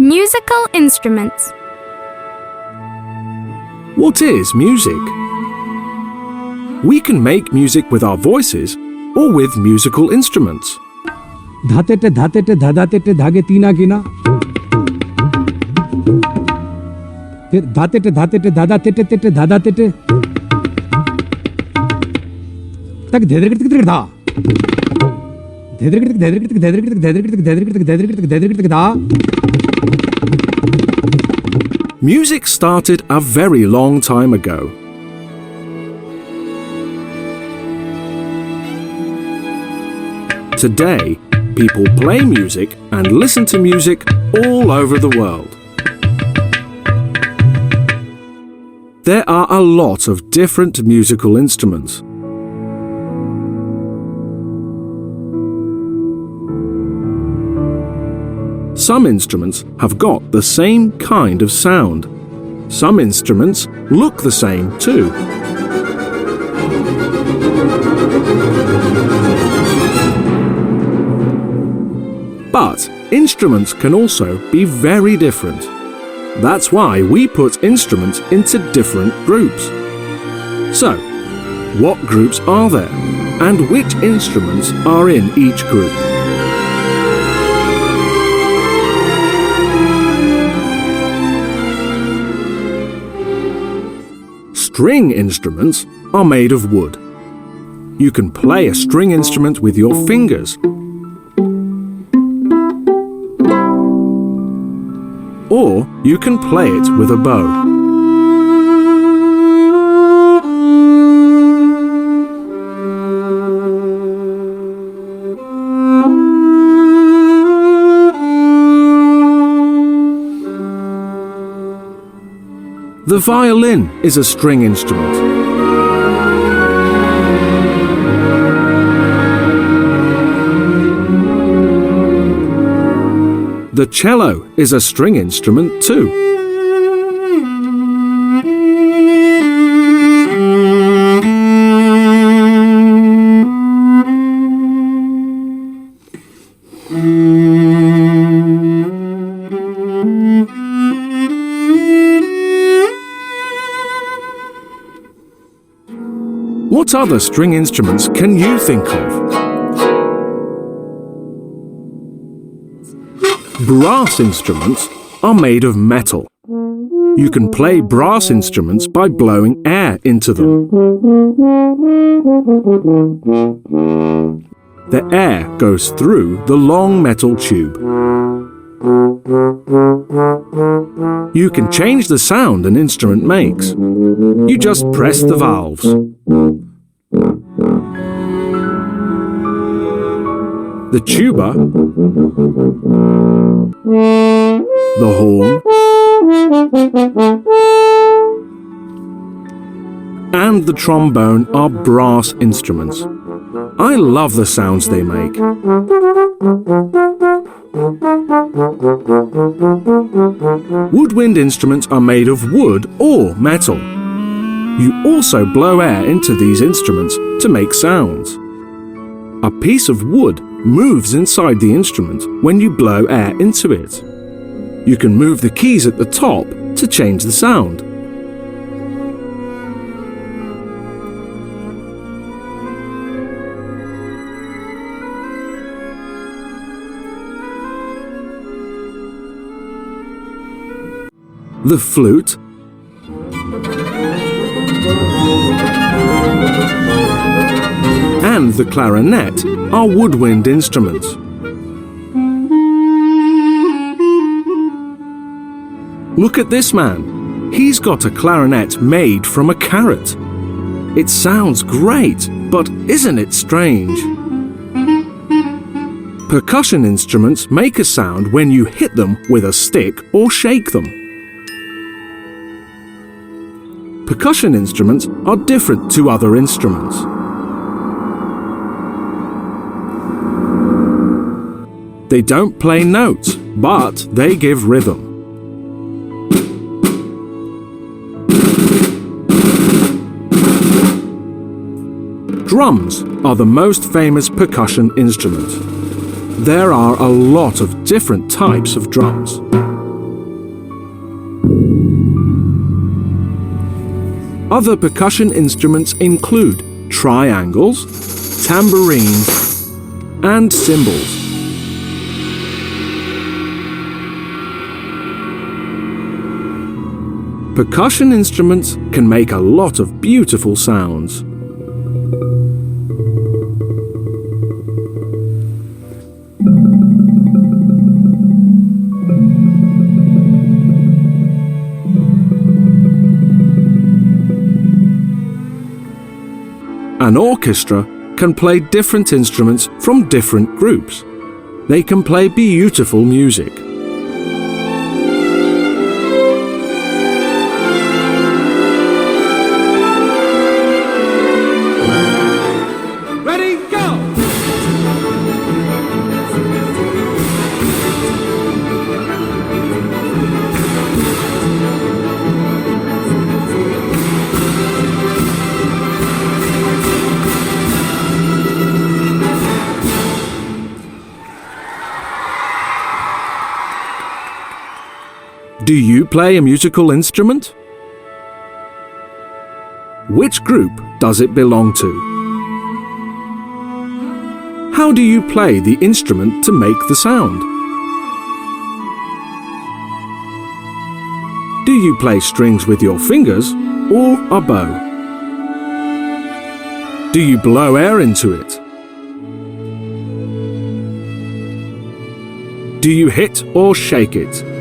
Musical instruments. What is music? We can make music with our voices or with musical instruments. धातेटे धातेटे धाधातेटे धागे तीना गिना फिर धातेटे धातेटे धाधातेटे तेटे धाधातेटे तक धेदरगिटक धा धेदरगिटक धेदरगिटक धेदरगिटक धेदरगिटक धेदरगिटक धेदरगिटक धेदरगिटक धा. Music started a very long time ago. Today, people play music and listen to music all over the world. There are a lot of different musical instruments. Some instruments have got the same kind of sound. Some instruments look the same too. But instruments can also be very different. That's why we put instruments into different groups. So, what groups are there? And which instruments are in each group? String instruments are made of wood. You can play a string instrument with your fingers. Or you can play it with a bow. The violin is a string instrument. The cello is a string instrument too. What other string instruments can you think of? Brass instruments are made of metal. You can play brass instruments by blowing air into them. The air goes through the long metal tube. You can change the sound an instrument makes. You just press the valves. The tuba, the horn, and the trombone are brass instruments. I love the sounds they make. Woodwind instruments are made of wood or metal. You also blow air into these instruments to make sounds. A piece of wood moves inside the instrument when you blow air into it. You can move the keys at the top to change the sound. The flute, and the clarinet are woodwind instruments. Look at this man. He's got a clarinet made from a carrot. It sounds great, but isn't it strange? Percussion instruments make a sound when you hit them with a stick or shake them. Percussion instruments are different to other instruments. They don't play notes, but they give rhythm. Drums are the most famous percussion instrument. There are a lot of different types of drums. Other percussion instruments include triangles, tambourines, and cymbals. Percussion instruments can make a lot of beautiful sounds. An orchestra can play different instruments from different groups. They can play beautiful music. Ready, go! Do you play a musical instrument? Which group does it belong to? How do you play the instrument to make the sound? Do you play strings with your fingers or a bow? Do you blow air into it? Do you hit or shake it?